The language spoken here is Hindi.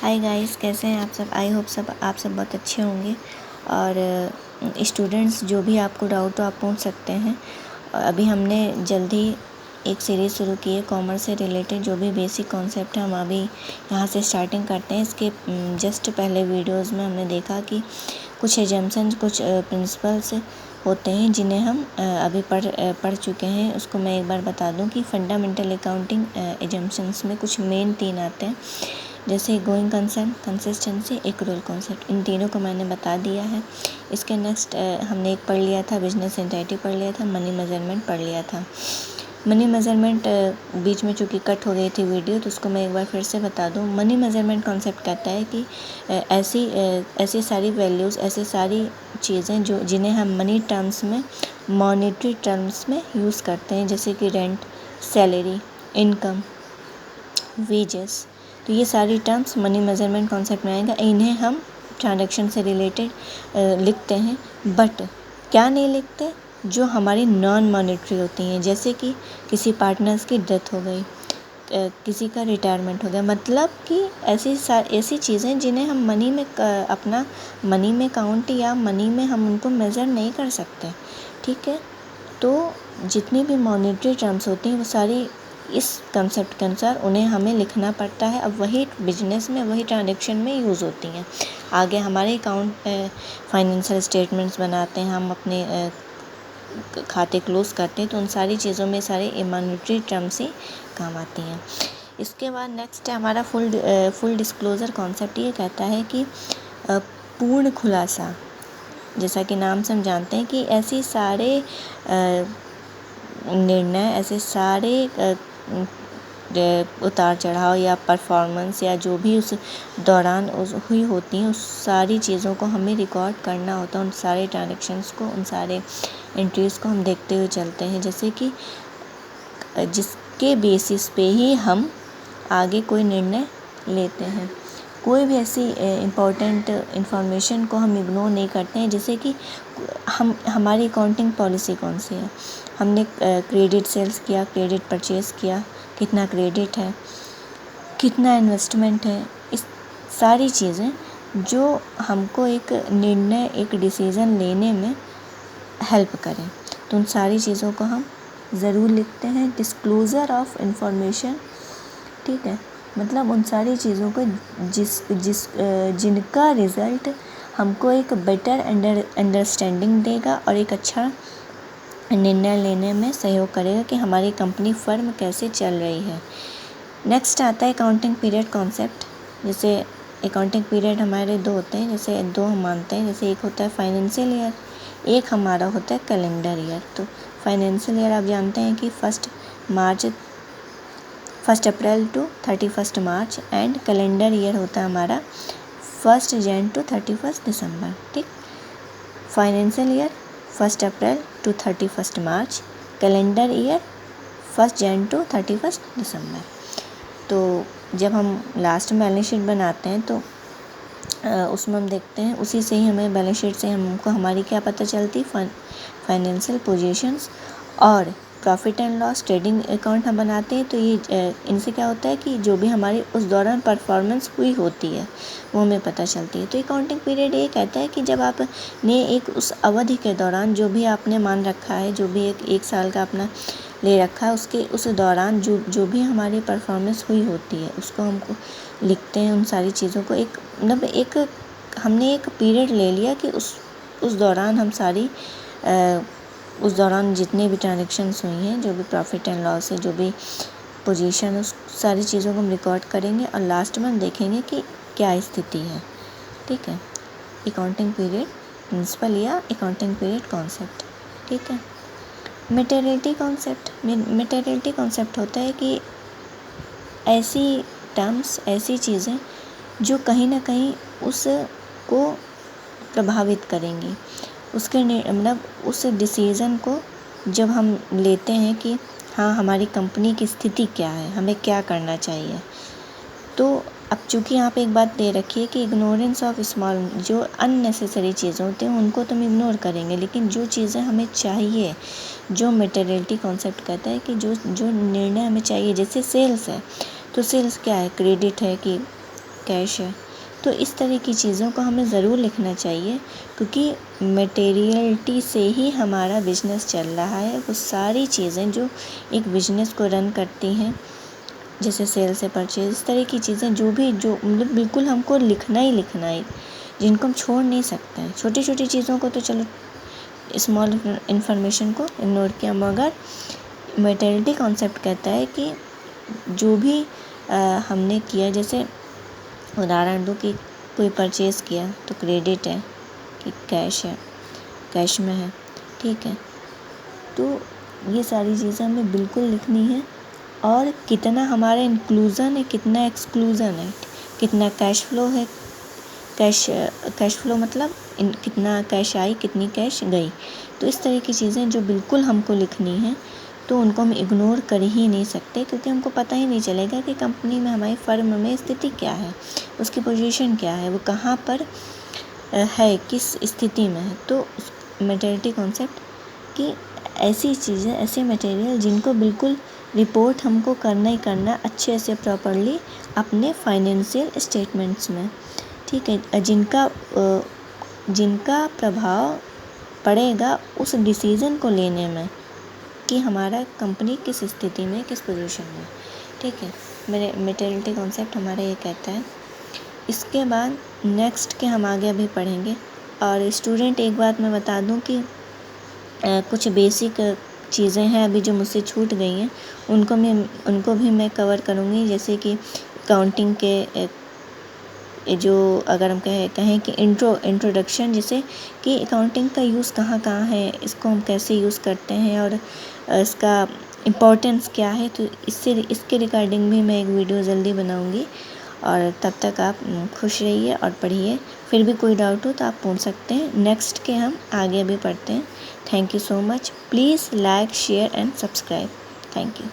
हाय गाइस, कैसे हैं आप सब। आई होप आप सब बहुत अच्छे होंगे। और स्टूडेंट्स जो भी आपको डाउट हो आप पूछ सकते हैं। अभी हमने जल्दी एक सीरीज़ शुरू की है कॉमर्स से रिलेटेड, जो भी बेसिक कॉन्सेप्ट है हम अभी यहाँ से स्टार्टिंग करते हैं। इसके जस्ट पहले वीडियोस में हमने देखा कि कुछ एजम्पशंस, कुछ प्रिंसिपल्स होते हैं जिन्हें हम अभी पढ़ चुके हैं। उसको मैं एक बार बता दूं कि फंडामेंटल अकाउंटिंग एजम्पशंस में कुछ मेन 3 आते हैं, जैसे going concern, consistency, accrual concept. इन तीनों को मैंने बता दिया है। इसके नेक्स्ट हमने एक पढ़ लिया था बिजनेस एंटिटी पढ़ लिया था, मनी मेजरमेंट पढ़ लिया था। मनी मेजरमेंट बीच में चूँकि कट हो गई थी वीडियो, तो उसको मैं एक बार फिर से बता दूं। मनी मेजरमेंट कॉन्सेप्ट कहता है कि ऐसी सारी वैल्यूज़, ऐसी सारी चीज़ें जो जिन्हें हम मनी टर्म्स में, मॉनेटरी टर्म्स में यूज़ करते हैं, जैसे कि रेंट, सैलरी, इनकम, वेजेस। तो ये सारी टर्म्स मनी मेजरमेंट कॉन्सेप्ट में आएगा। इन्हें हम ट्रांजैक्शन से रिलेटेड लिखते हैं, बट क्या नहीं लिखते, जो हमारी नॉन मॉनेटरी होती हैं, जैसे कि किसी पार्टनर्स की डेथ हो गई, किसी का रिटायरमेंट हो गया। मतलब कि ऐसी चीज़ें जिन्हें हम मनी में अपना मनी में काउंट या मनी में हम उनको मेज़र नहीं कर सकते। ठीक है, तो जितनी भी मॉनेटरी टर्म्स होती हैं वो सारी इस कंसेप्ट के अनुसार उन्हें हमें लिखना पड़ता है। अब वही बिजनेस में, वही ट्रांजैक्शन में यूज़ होती हैं। आगे हमारे अकाउंट फाइनेंशियल स्टेटमेंट्स बनाते हैं, हम अपने खाते क्लोज करते हैं, तो उन सारी चीज़ों में सारे मॉनेटरी टर्म्स ही काम आती हैं। इसके बाद नेक्स्ट है हमारा फुल डिस्क्लोज़र कॉन्सेप्ट। ये कहता है कि पूर्ण खुलासा, जैसा कि नाम से हम जानते हैं कि ऐसे सारे निर्णय, ऐसे सारे उतार चढ़ाव या परफॉर्मेंस या जो भी उस दौरान हुई होती हैं, उस सारी चीज़ों को हमें रिकॉर्ड करना होता है। उन सारे ट्रांजैक्शंस को, उन सारे एंट्रीज़ को हम देखते हुए चलते हैं, जैसे कि जिसके बेसिस पे ही हम आगे कोई निर्णय लेते हैं। कोई भी ऐसी इम्पोर्टेंट इंफॉर्मेशन को हम इग्नोर नहीं करते हैं, जैसे कि हमारी अकाउंटिंग पॉलिसी कौन सी है, हमने क्रेडिट सेल्स किया, क्रेडिट परचेज़ किया, कितना क्रेडिट है, कितना इन्वेस्टमेंट है। इस सारी चीज़ें जो हमको एक निर्णय, एक डिसीज़न लेने में हेल्प करें, तो उन सारी चीज़ों को हम ज़रूर लिखते हैं। डिस्क्लोज़र ऑफ इंफॉर्मेशन, ठीक है, मतलब उन सारी चीज़ों को जिनका रिज़ल्ट हमको एक बेटर अंडरस्टैंडिंग देगा और एक अच्छा निर्णय लेने में सहयोग करेगा कि हमारी कंपनी फर्म कैसे चल रही है। नेक्स्ट आता है अकाउंटिंग पीरियड कॉन्सेप्ट। जैसे अकाउंटिंग पीरियड हमारे 2 होते हैं, जैसे 2 हम मानते हैं। जैसे एक होता है फाइनेंशियल ईयर, एक हमारा होता है कैलेंडर ईयर। तो फाइनेंशियल ईयर आप जानते हैं कि 1 April to 31 March, and calendar year होता है हमारा 1 जनवरी टू 31 दिसंबर। ठीक, financial year 1 April to 31 March, calendar year 1 January to 31 December. तो जब हम लास्ट में बैलेंस शीट बनाते हैं तो उसमें हम देखते हैं, उसी से ही हमें बैलेंस शीट से हमको हमारी क्या पता चलती, फाइनेंशियल पोजीशंस और profit and loss trading account हम बनाते हैं। तो ये इनसे क्या होता है कि जो भी हमारी उस दौरान परफॉर्मेंस हुई होती है वो हमें पता चलती है। तो अकाउंटिंग पीरियड ये कहता है कि जब आपने एक उस अवधि के दौरान जो भी आपने मान रखा है, जो भी एक साल का अपना ले रखा है, उसके उस दौरान जो भी हमारी परफॉर्मेंस हुई होती है उसको हमको लिखते हैं। उन सारी चीज़ों को हमने एक पीरियड ले लिया कि उस दौरान हम सारी उस दौरान जितनी भी ट्रांजैक्शंस हुई हैं, जो भी प्रॉफिट एंड लॉस है, जो भी पोजीशन है, उस सारी चीज़ों को हम रिकॉर्ड करेंगे और लास्ट में हम देखेंगे कि क्या स्थिति है। ठीक है, अकाउंटिंग पीरियड प्रिंसिपल या अकाउंटिंग पीरियड कॉन्सेप्ट। ठीक है, मटेरियलिटी कॉन्सेप्ट होता है कि ऐसी टर्म्स, ऐसी चीज़ें जो कहीं ना कहीं उसको प्रभावित करेंगी, उसके मतलब उस डिसीज़न को जब हम लेते हैं कि हाँ हमारी कंपनी की स्थिति क्या है, हमें क्या करना चाहिए। तो अब चूँकि यहाँ पे एक बात दे रखी है कि इग्नोरेंस ऑफ स्मॉल, जो अननेसेसरी चीज़ें होती हैं उनको तो हम इग्नोर करेंगे, लेकिन जो चीज़ें हमें चाहिए, जो मटेरियलिटी कॉन्सेप्ट कहता है कि जो निर्णय हमें चाहिए, जैसे सेल्स है, तो सेल्स क्या है, क्रेडिट है कि कैश है। तो इस तरह की चीज़ों को हमें ज़रूर लिखना चाहिए, क्योंकि मटेरियलिटी से ही हमारा बिजनेस चल रहा है। वो सारी चीज़ें जो एक बिजनेस को रन करती हैं, जैसे सेल से परचेज, इस तरह की चीज़ें जो मतलब बिल्कुल हमको लिखना ही लिखना है, जिनको हम छोड़ नहीं सकते हैं। छोटी छोटी चीज़ों को तो चलो, स्मॉल इन्फॉर्मेशन को इग्नोर किया, मगर मटेरियलिटी कॉन्सेप्ट कहता है कि जो भी हमने किया, जैसे उदाहरण दूँ कि कोई परचेज़ किया तो क्रेडिट है कि कैश है, कैश में है, ठीक है। तो ये सारी चीज़ें हमें बिल्कुल लिखनी है, और कितना हमारा इंक्लूज़न है, कितना एक्सक्लूज़न है, कितना कैश फ्लो है, कैश फ्लो मतलब कितना कैश आई, कितनी कैश गई। तो इस तरह की चीज़ें जो बिल्कुल हमको लिखनी है, तो उनको हम इग्नोर कर ही नहीं सकते, क्योंकि हमको पता ही नहीं चलेगा कि कंपनी में, हमारी फर्म में स्थिति क्या है, उसकी पोजीशन क्या है, वो कहाँ पर है, किस स्थिति में है। तो मटेरियलिटी कॉन्सेप्ट की ऐसी चीज़ें, ऐसे मटेरियल जिनको बिल्कुल रिपोर्ट हमको करना ही करना अच्छे से प्रॉपरली अपने फाइनेंशियल स्टेटमेंट्स में, ठीक है, जिनका प्रभाव पड़ेगा उस डिसीज़न को लेने में कि हमारा कंपनी किस स्थिति में, किस पोजीशन में, ठीक है। मेरे मटेरियलिटी कॉन्सेप्ट हमारा ये कहता है। इसके बाद नेक्स्ट के हम आगे अभी पढ़ेंगे। और स्टूडेंट, एक बात मैं बता दूं कि कुछ बेसिक चीज़ें हैं अभी जो मुझसे छूट गई हैं, उनको भी मैं कवर करूँगी। जैसे कि अकाउंटिंग के जो, अगर हम कहें कि इंट्रोडक्शन, जैसे कि अकाउंटिंग का यूज़ कहाँ कहाँ है, इसको हम कैसे यूज़ करते हैं, और इसका इम्पोर्टेंस क्या है। तो इसके रिगार्डिंग भी मैं एक वीडियो जल्दी बनाऊँगी। और तब तक आप खुश रहिए और पढ़िए। फिर भी कोई डाउट हो तो आप पूछ सकते हैं। नेक्स्ट के हम आगे भी पढ़ते हैं। Thank you so much. Please like, share and subscribe. Thank you.